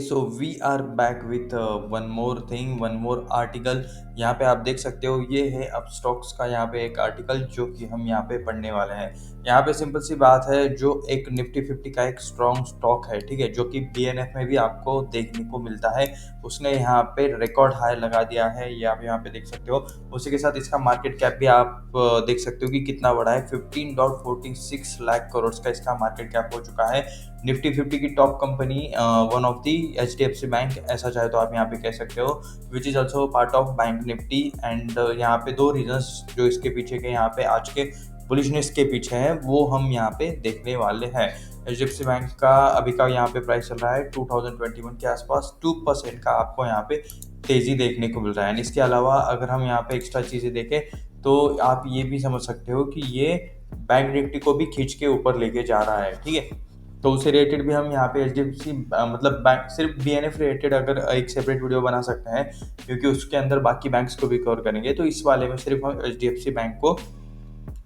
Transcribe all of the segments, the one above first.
So we are back with one more thing, one more article. यहाँ पे आप देख सकते हो, ये है अब स्टॉक्स का यहाँ पे एक आर्टिकल जो कि हम यहाँ पे पढ़ने वाले हैं। यहाँ पे सिंपल सी बात है, जो एक निफ्टी 50 का एक स्ट्रॉन्ग स्टॉक है, ठीक है, जो कि बीएनएफ में भी आपको देखने को मिलता है। उसने यहाँ पे रिकॉर्ड हाई लगा दिया है, ये आप यहाँ पे देख सकते हो। उसी के साथ इसका मार्केट कैप भी आप देख सकते हो कि कितना बड़ा है। 15.46 लाख करोड़ का इसका मार्केट कैप हो चुका है। निफ्टी 50 की top company one of the HDFC bank, ऐसा चाहे तो आप यहाँ पे कह सकते हो, which is also part of bank Nifty. And यहाँ पे दो रीजंस जो इसके पीछे के यहाँ पे आज के बुलिशनेस के पीछे हैं, वो हम यहाँ पे देखने वाले हैं। HDFC बैंक का अभी का यहाँ पे प्राइस चल रहा है 2021 के आसपास 2% का आपको यहाँ पे तेजी देखने को मिल रहा है। इसके अलावा अगर हम यहाँ पे एक्स्ट्रा चीज़ें देखें तो आप ये भी समझ सकते हो कि ये बैंक निफ्टी को भी खींच के ऊपर लेके जा रहा है, ठीक है। तो उससे रिलेटेड भी हम यहाँ पे HDFC मतलब बैंक सिर्फ BNF रिलेटेड अगर एक सेपरेट वीडियो बना सकते हैं, क्योंकि उसके अंदर बाकी बैंक्स को भी कवर करेंगे। तो इस वाले में सिर्फ हम HDFC बैंक को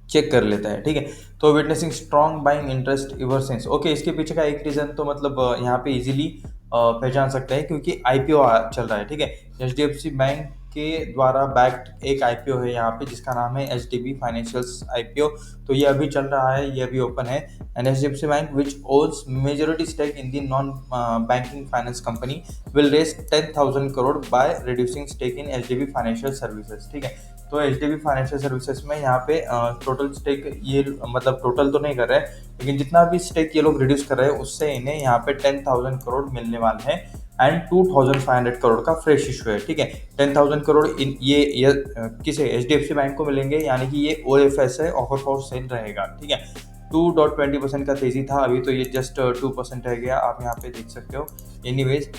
चेक कर लेता है, ठीक है। तो witnessing strong buying interest ever since, okay, इसके पीछे का एक रीजन तो मतलब यहाँ पे इजीली पहचान सकते हैं, क्योंकि IPO चल रहा है, ठीक है। HDFC बैंक के द्वारा बैक्ड एक IPO है यहाँ पे, जिसका नाम है HDB फाइनेंशियल्स IPO। तो ये अभी चल रहा है, ये अभी ओपन है। And HDFC bank which owns majority stake in the non banking finance company will raise 10,000 crore by reducing stake in HDB financial services, ठीक है। तो HDB फाइनेंशियल सर्विसेज में यहाँ पे टोटल स्टेक ये मतलब टोटल तो नहीं कर रहे हैं, लेकिन जितना भी स्टेक ये लोग रिड्यूस कर रहे हैं उससे इन्हें यहाँ पे 10,000 करोड़ मिलने वाले हैं। एंड 2,500 करोड़ का फ्रेश इशू है, ठीक है। 10,000 करोड़ इन ये किसे HDFC बैंक को मिलेंगे, यानी कि ये OFS है, ऑफर फॉर सेल रहेगा, ठीक है। 2.20% का तेजी था, अभी तो ये जस्ट 2% रह गया, आप यहाँ पे देख सकते हो। एनीवेज,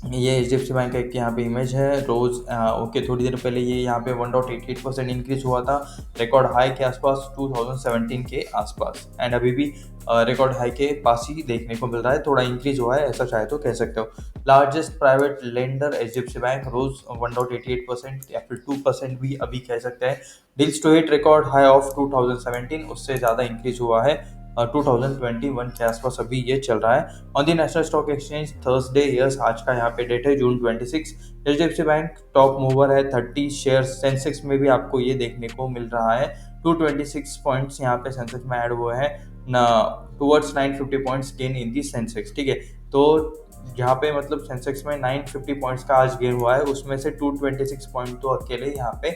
ये HDFC बैंक का एक यहाँ पे इमेज है रोज ओके। थोड़ी देर पहले ये यहाँ पे 1.88% इंक्रीज हुआ था रिकॉर्ड हाई के आसपास 2017 के आसपास। एंड अभी भी रिकॉर्ड हाई के पास ही देखने को मिल रहा है, थोड़ा इंक्रीज हुआ है, ऐसा चाहे तो कह सकते हो। Largest private lender HDFC bank rose 1.88% या फिर 2% भी अभी कह सकते हैं। Deals to hit record high of 2017, उससे ज़्यादा इंक्रीज हुआ है 2021 के आसपास अभी ये चल रहा है। On the national stock exchange Thursday, yes, आज का यहाँ पे डेट है June 26। HDFC bank top mover है, 30 शेयर सेंसेक्स में भी आपको ये देखने को मिल रहा है। 226 पॉइंट्स यहाँ पे सेंसेक्स में ऐड हुए हैं ना, towards 950 points gain in the Sensex, ठीक है। तो यहाँ पे मतलब सेंसेक्स में 950 पॉइंट्स का आज गेन हुआ है, उसमें से 226 पॉइंट तो अकेले यहाँ पे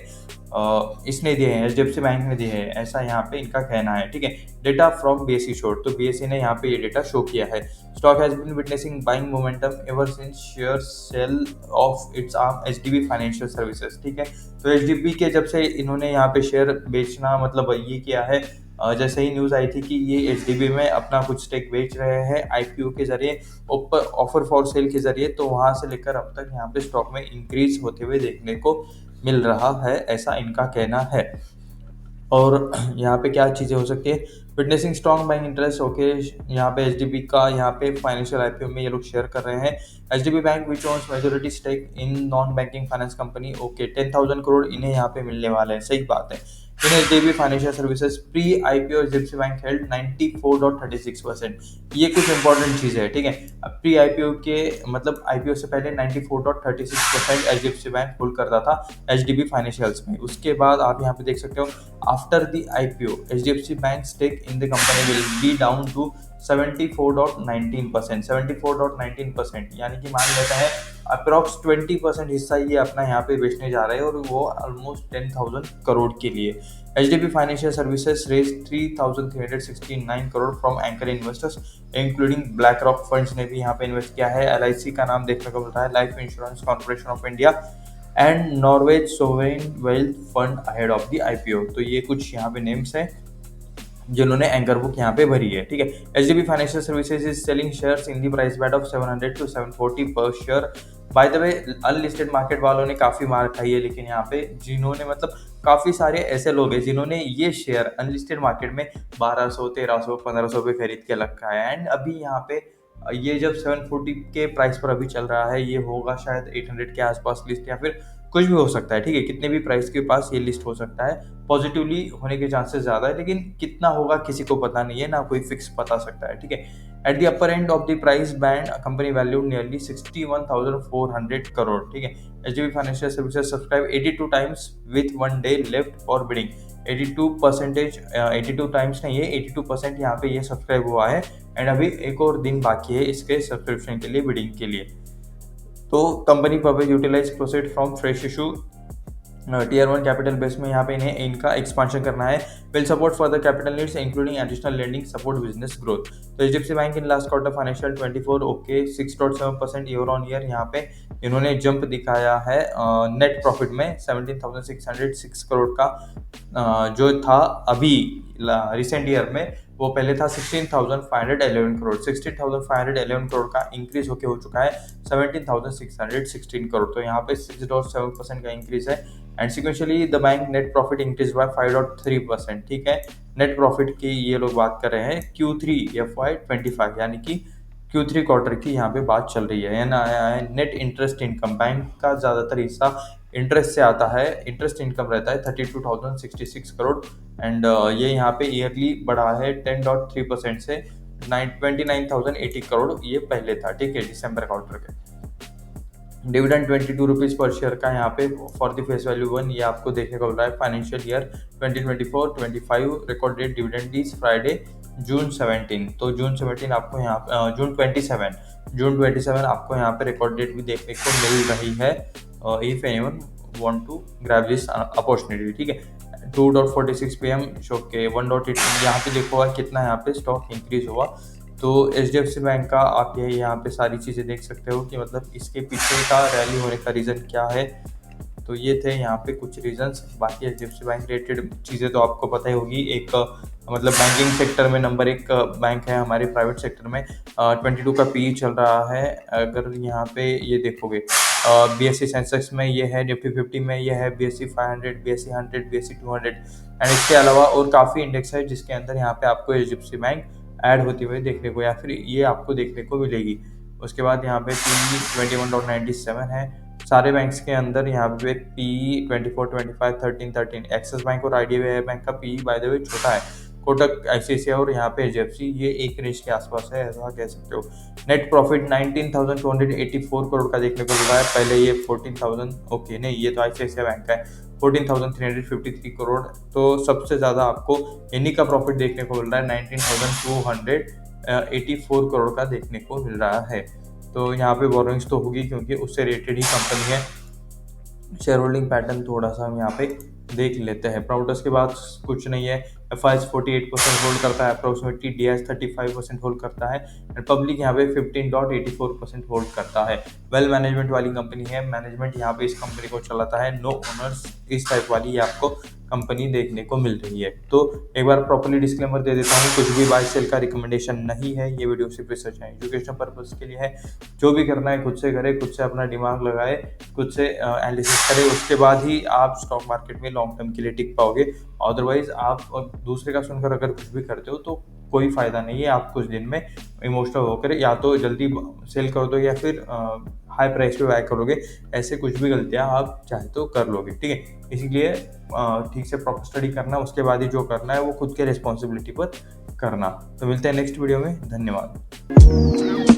इसने दिए हैं, HDFC बैंक ने दिए हैं, ऐसा यहाँ पे इनका कहना है, ठीक है। डेटा फ्रॉम BSE शोड, तो BSE ने यहाँ पे ये डेटा शो किया है। Stock has been witnessing buying momentum ever since share sell off its arm HDB financial services, ठीक है। तो HDB के जब से इन्होंने यहाँ पे शेयर बेचना मतलब ये किया है, जैसे ही न्यूज़ आई थी कि ये HDB में अपना कुछ स्टेक बेच रहे हैं IPO के जरिए, ऑफर फॉर सेल के जरिए, तो वहाँ से लेकर अब तक यहाँ पे स्टॉक में इंक्रीज होते हुए देखने को मिल रहा है, ऐसा इनका कहना है। और यहाँ पे क्या चीज़ें हो सकती है, witnessing strong buying interest, okay. यहाँ पे HDB का यहाँ पे फाइनेंशियल IPO में ये लोग शेयर कर रहे हैं। HDB bank which owns majority stake in non banking finance company, okay, 10,000 crore इन्हें यहाँ पे मिलने वाले हैं, सही बात है। In HDB financial services pre IPO HDFC bank held 94.36%, ये कुछ इंपॉर्टेंट चीज़ है, ठीक है। अब प्री IPO के मतलब IPO से पहले 94.36% HDFC बैंक होल्ड करता था HDB फाइनेंशियल्स में। उसके बाद आप यहाँ पे देख सकते हो, after the IPO HDFC bank stake in the company will be down to 74.19%, 74.19%, यानी कि मान लेते हैं अप्रॉक्स 20% हिस्सा ये अपना यहाँ पे बेचने जा रहे हैं, और वो ऑलमोस्ट 10,000 करोड़ के लिए। HDB financial services raise 3,369 crore from anchor investors including BlackRock funds ने भी यहाँ पे इन्वेस्ट किया है। LIC का नाम देखने को मिलता है, life insurance corporation of India, and Norway's sovereign wealth fund ahead of the IPO। तो ये कुछ यहाँ पे नेम्स हैं जिन्होंने एंकर बुक यहाँ पे भरी है, ठीक है। HDB financial services is selling shares in the price band of 700 to 740 पर share. By the way, unlisted market वालों ने काफ़ी मार खाई है, लेकिन यहाँ पे जिन्होंने मतलब काफ़ी सारे ऐसे लोग हैं जिन्होंने ये शेयर अनलिस्टेड मार्केट में 1200, 1300, 1500 पे खरीद के रखा है। एंड अभी यहाँ पे ये जब 740 के प्राइस पर अभी चल रहा है, ये होगा शायद 800 के आसपास लिस्ट, या फिर कुछ भी हो सकता है, ठीक है? कितने भी प्राइस के पास ये लिस्ट हो सकता है, पॉजिटिवली होने के चांसेस ज़्यादा है, लेकिन कितना होगा किसी को पता नहीं है, ना कोई फिक्स बता सकता है, ठीक है? At the upper end of the price band company valued nearly 61,400 crore, ठीक है? HDB financial services subscribe 82 times with 1 day left for bidding. 82 times नहीं है, 82% यहाँ पे ये सब्सक्राइब हुआ है एंड अभी एक और दिन बाकी है इसके सब्सक्रिप्शन के लिए, बिडिंग के लिए। तो company public utilise proceed from fresh issue tier 1 capital base में यहाँ पे इन्हें इनका एक्सपांशन करना है। Will support further capital needs including additional lending support business growth. तो HDFC bank in last quarter financial 24 okay 6.7% year on year यहाँ पे इन्होंने जंप दिखाया है नेट प्रॉफिट में 17,606 करोड़ का जो था अभी रिसेंट ईयर में, वो पहले था 16,511 करोड़। 16,511 करोड़ का इंक्रीज होके हो चुका है 17,616 करोड़। तो यहाँ पे 6.7% का इंक्रीज है and sequentially the bank net profit increase by 5.3%, ठीक है? नेट प्रॉफिट की ये लोग बात कर रहे हैं Q3 FY25 यानी कि Q3 क्वार्टर की यहाँ पे बात चल रही है ना। नेट इंटरेस्ट इनकम, बैंक का ज़्यादातर हिस्सा इंटरेस्ट से आता है, इंटरेस्ट इनकम रहता है 32,066 करोड़ एंड ये यहाँ पे ईयरली बढ़ा है 10.3% से 29,080 करोड़ ये पहले था, ठीक है? दिसंबर क्वार्टर के डिविडेंड 22 रुपीज़ पर शेयर का यहाँ पे फॉर द फेस वैल्यू 1 ये आपको देखने को मिल रहा है। Financial year 2024-25 record date dividend is Friday June 17। तो जून 17 आपको यहाँ जून 27 आपको यहाँ पे रिकॉर्ड डेट भी देखने को मिल रही है if anyone want to grab this opportunity, ठीक है? 2:46 PM शो के 1.8 यहाँ पे देखो कितना यहाँ पे स्टॉक इंक्रीज हुआ। तो एचडीएफसी बैंक का आप ये यहाँ पे सारी चीज़ें देख सकते हो कि मतलब इसके पीछे का रैली होने का रीज़न क्या है। तो ये थे यहाँ पे कुछ रीजंस। बाकी एचडीएफसी बैंक रिलेटेड चीज़ें तो आपको पता ही होगी। एक मतलब बैंकिंग सेक्टर में नंबर 1 बैंक है हमारे प्राइवेट सेक्टर में। 22 का पी चल रहा है। अगर यहाँ पे ये देखोगे बीएससी सेंसेक्स में ये है, निफ्टी 50 में ये है, बीएससी 500, बीएससी 100, बीएससी 200 एंड इसके अलावा और काफ़ी इंडेक्स है जिसके अंदर यहाँ पे आपको एचडीएफसी बैंक ऐड होती हुई देखने को या फिर ये आपको देखने को मिलेगी। उसके बाद यहाँ पे पी 21.97 है सारे बैंक्स के अंदर। यहाँ पे पी 24, 25, 13 एक्सिस बैंक और आईडीबीआई बैंक का पी बाय द वे छोटा है। कोटक, आईसीआईसीआई और यहाँ पे एचडीएफसी ये एक रेंज के आसपास है, ऐसा कह सकते हो। नेट प्रॉफिट 19,284 करोड़ का देखने को मिला है। पहले ये 14,000 ओके नहीं, ये तो आईसीआईसीआई बैंक का है 14,353 करोड़। तो सबसे ज़्यादा आपको इन्हीं का प्रॉफिट देखने को मिल रहा है 19,284 करोड़ का देखने को मिल रहा है। तो यहाँ पे बोरोइंग्स तो होगी क्योंकि उससे रिलेटेड ही कंपनी है। शेयर होल्डिंग पैटर्न थोड़ा सा हम यहाँ पे देख लेते हैं। प्रमोटर्स के बाद कुछ नहीं है। एफआईएस 48% होल्ड करता है अप्रोक्सीमेटली, डीआईएस 35% होल्ड करता है एंड पब्लिक यहाँ पे 15.84% होल्ड करता है। वेल मैनेजमेंट वाली कंपनी है। मैनेजमेंट यहाँ पे इस कंपनी को चलाता है, नो ओनर्स, इस टाइप वाली आपको कंपनी देखने को मिल रही है। तो एक बार प्रॉपर्ली डिस्क्लेमर दे देता हूँ, कुछ भी बाय सेल का रिकमेंडेशन नहीं है। ये वीडियो सिर्फ रिसर्च है, एजुकेशन पर्पज के लिए है। जो भी करना है खुद से करे, खुद से अपना दिमाग लगाए, खुद से एनालिसिस करे, उसके बाद ही आप स्टॉक मार्केट में लॉन्ग टर्म के लिए टिक पाओगे। अदरवाइज आप दूसरे का सुनकर अगर कुछ भी करते हो तो कोई फ़ायदा नहीं है। आप कुछ दिन में इमोशनल होकर या तो जल्दी सेल कर दो या फिर हाई प्राइस पे बाय करोगे। ऐसे कुछ भी गलतियां आप चाहे तो कर लोगे, ठीक है? इसीलिए ठीक से प्रॉपर स्टडी करना, उसके बाद ही जो करना है वो खुद के रिस्पॉन्सिबिलिटी पर करना। तो मिलते हैं नेक्स्ट वीडियो में। धन्यवाद।